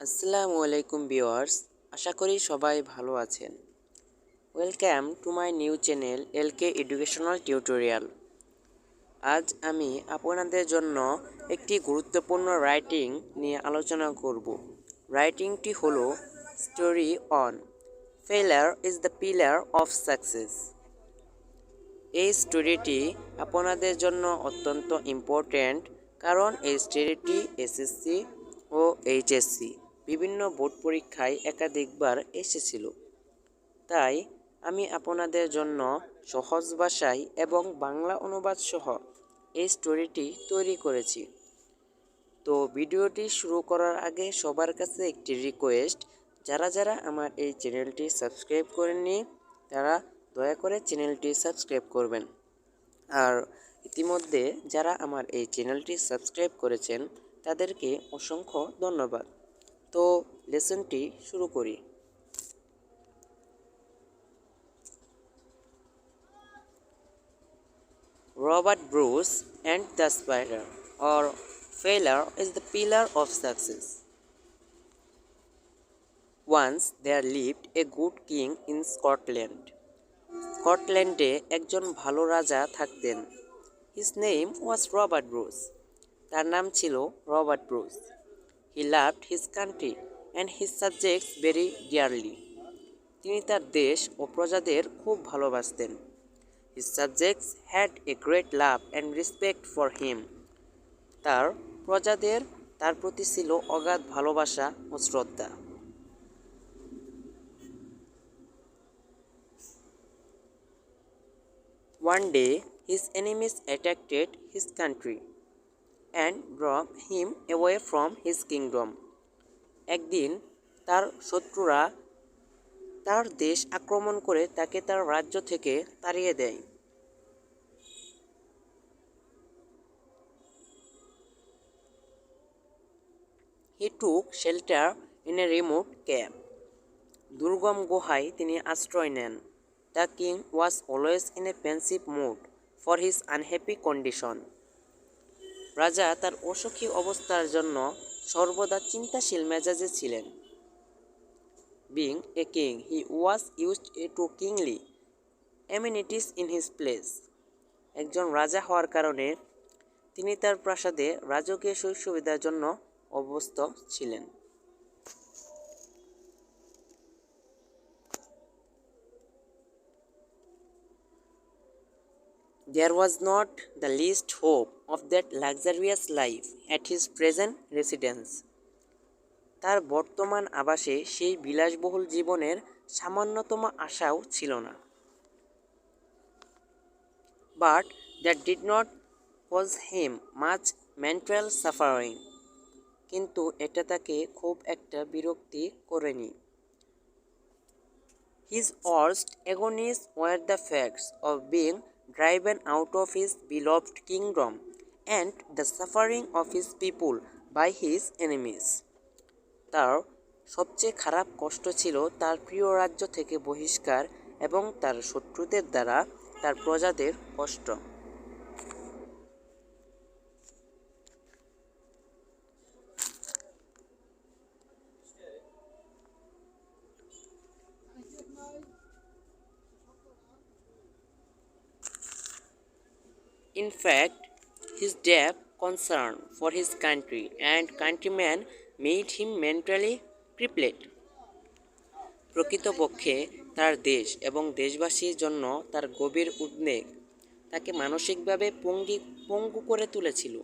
আসসালামু আলাইকুম ভিউয়ার্স, আশা করি সবাই ভালো আছেন। Welcome to my new channel LK educational tutorial. আজ আমি আপনাদের জন্য একটি গুরুত্বপূর্ণ রাইটিং নিয়ে আলোচনা করব। রাইটিংটি হলো story on failure is the pillar of success. এই স্টোরিটি আপনাদের জন্য অত্যন্ত ইম্পর্ট্যান্ট, কারণ এই স্টোরিটি এসএসসি ও এইচএসসি বিভিন্ন বোর্ড পরীক্ষায় একাধিকবার এসেছিল। তাই আমি আপনাদের জন্য সহজ ভাষায় এবং বাংলা অনুবাদ সহ এই স্টোরিটি তৈরি করেছি। তো ভিডিওটি শুরু করার আগে সবার কাছে একটি রিকোয়েস্ট, যারা যারা আমার এই চ্যানেলটি সাবস্ক্রাইব করেননি তারা দয়া করে চ্যানেলটি সাবস্ক্রাইব করবেন। আর ইতিমধ্যে যারা আমার এই চ্যানেলটি সাবস্ক্রাইব করেছেন তাদেরকে অসংখ্য ধন্যবাদ। তো লেসনটি শুরু করি। Robert Bruce and the Spider, or Failure is the Pillar of Success. Once there lived a good king in Scotland. স্কটল্যান্ডে একজন ভালো রাজা থাকতেন। His name was Robert Bruce. তার নাম ছিল Robert Bruce. He loved his country and his subjects very dearly. তিনি তার দেশ ও প্রজাদের খুব ভালোবাসতেন। His subjects had a great love and respect for him. তার প্রজাদের তার প্রতি ছিল অগাধ ভালোবাসা ও শ্রদ্ধা। One day his enemies attacked his country and drove him away from his kingdom. একদিন তার শত্রুরা তার দেশ আক্রমণ করে তাকে তার রাজ্য থেকে তাড়িয়ে দেয়। He took shelter in a remote cave. দুর্গম গুহায় তিনি আশ্রয় নেন। The king was always in a pensive mood for his unhappy condition. রাজা তার অসুখী অবস্থার জন্য সর্বদা চিন্তাশীল মেজাজে ছিলেন। Being a king, he was used to kingly amenities in his place. একজন রাজা হওয়ার কারণে তিনি তার প্রাসাদে রাজকীয় সুযোগ সুবিধার জন্য অভ্যস্ত ছিলেন। There was not the least hope of that luxurious life at his present residence. তার বর্তমান আবাসে সেই বিলাসবহুল জীবনের সামান্যতম আশাও ছিল না। But that did not cause him much mental suffering. কিন্তু এটা তাকে খুব একটা বিরক্তি করেনি। His worst agonies were the facts of being driven out of his beloved kingdom and the suffering of his people by his enemies. তার সবচেয়ে খারাপ কষ্ট ছিল তার প্রিয় রাজ্য থেকে বহিষ্কার এবং তার শত্রুদের দ্বারা তার প্রজাদের কষ্ট। In fact, his deep concern for his country and countrymen made him mentally crippled. প্রকৃতপক্ষে তার দেশ এবং দেশবাসীর জন্য তার গভীর উদ্বেগ তাকে মানসিকভাবে পঙ্গু করে তুলেছিল।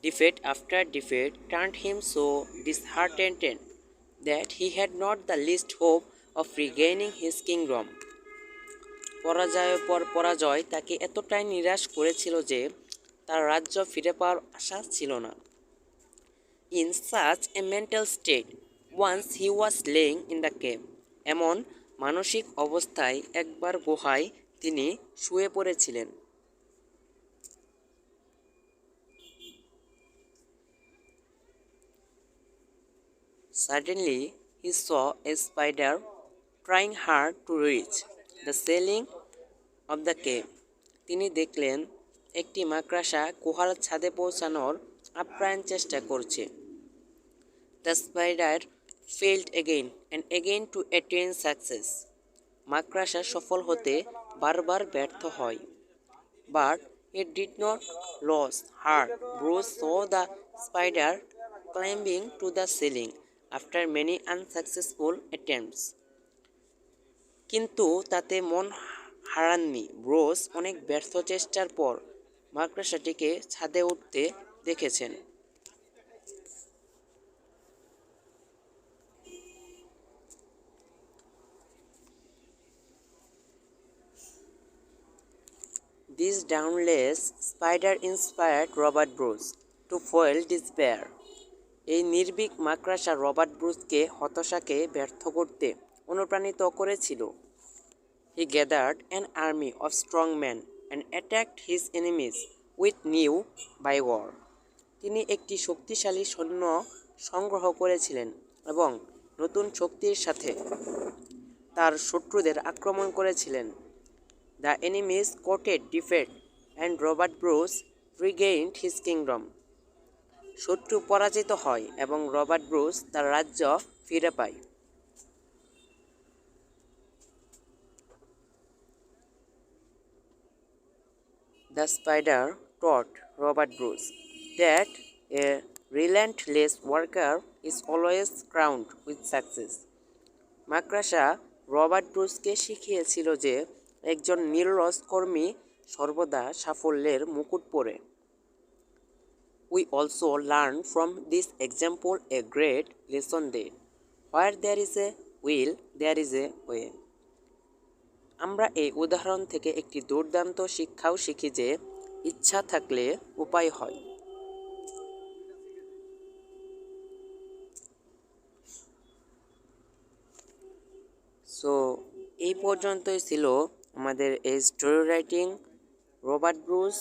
Defeat after defeat turned him so disheartened that he had not the least hope of regaining his kingdom. পরাজয়ের পর পরাজয় তাকে এতটাই নিরাশ করেছিল যে তার রাজ্য ফিরে পাওয়ার আশা ছিল না। In such a mental state, once he was laying in the cave. এমন মানসিক অবস্থায় একবার গুহায় তিনি শুয়ে পড়েছিলেন। Suddenly, he saw a spider trying hard to reach the ceiling of the cave. তিনি দেখলেন একটি মাকড়সা গুহার ছাদে পৌঁছানোর আপ্রাণ চেষ্টা করছে। The spider failed again and again to attain success. মাকড়সা সফল হতে বারবার ব্যর্থ হয়। But it did not lose heart. Bruce saw the spider climbing to the ceiling after many unsuccessful attempts. কিন্তু তাতে মন হারাননি। ব্রুস অনেক ব্যর্থ চেষ্টার পর মাকড়সাটিকে ছাদে উঠতে দেখেছেন। This dauntless spider inspired Robert Bruce to foil despair. এই নির্ভীক মাকড়সা রবার্ট ব্রুসকে হতাশাকে ব্যর্থ করতে অনুপ্রাণিত করেছিল। He gathered an army of strong men and attacked his enemies with new vigor. তিনি একটি শক্তিশালী সৈন্য সংগ্রহ করেছিলেন এবং নতুন শক্তির সাথে তার শত্রুদের আক্রমণ করেছিলেন। The enemies courted defeat and Robert Bruce regained his kingdom. শত্রু পরাজিত হয় এবং রবার্ট ব্রুস তার রাজ্য ফিরে পায়। The spider taught Robert Bruce that a relentless worker is always crowned with success. মাকড়সা রবার্ট ব্রুসকে শিখিয়েছিল যে একজন নিরলস কর্মী সর্বদা সাফল্যের মুকুট পরে। We also learn from this example a great lesson that where there is a will, there is a way. আমরা এই উদাহরণ থেকে একটি দুর্দান্ত শিক্ষাও শিখি যে ইচ্ছা থাকলে উপায় হয়। সো এই পর্যন্তই ছিল আমাদের এই story writing Robert Bruce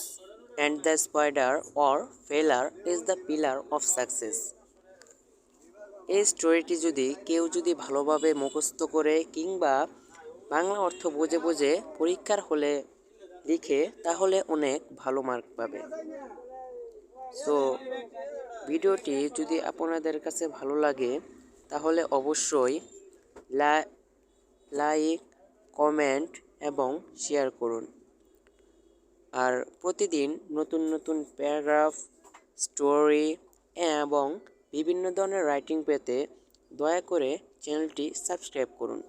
and the spider or ফেলার is the pillar of success. এই স্টোরিটি কেউ যদি ভালোভাবে মুখস্থ করে কিংবা বাংলা অর্থ বুঝে বুঝে পরীক্ষার হলে লিখে তাহলে অনেক ভালো মার্ক পাবে। সো ভিডিওটি যদি আপনাদের কাছে ভালো লাগে তাহলে অবশ্যই লাইক, কমেন্ট এবং শেয়ার করুন। আর প্রতিদিন নতুন নতুন প্যারাগ্রাফ, স্টোরি এবং বিভিন্ন ধরনের রাইটিং পেতে দয়া করে চ্যানেলটি সাবস্ক্রাইব করুন।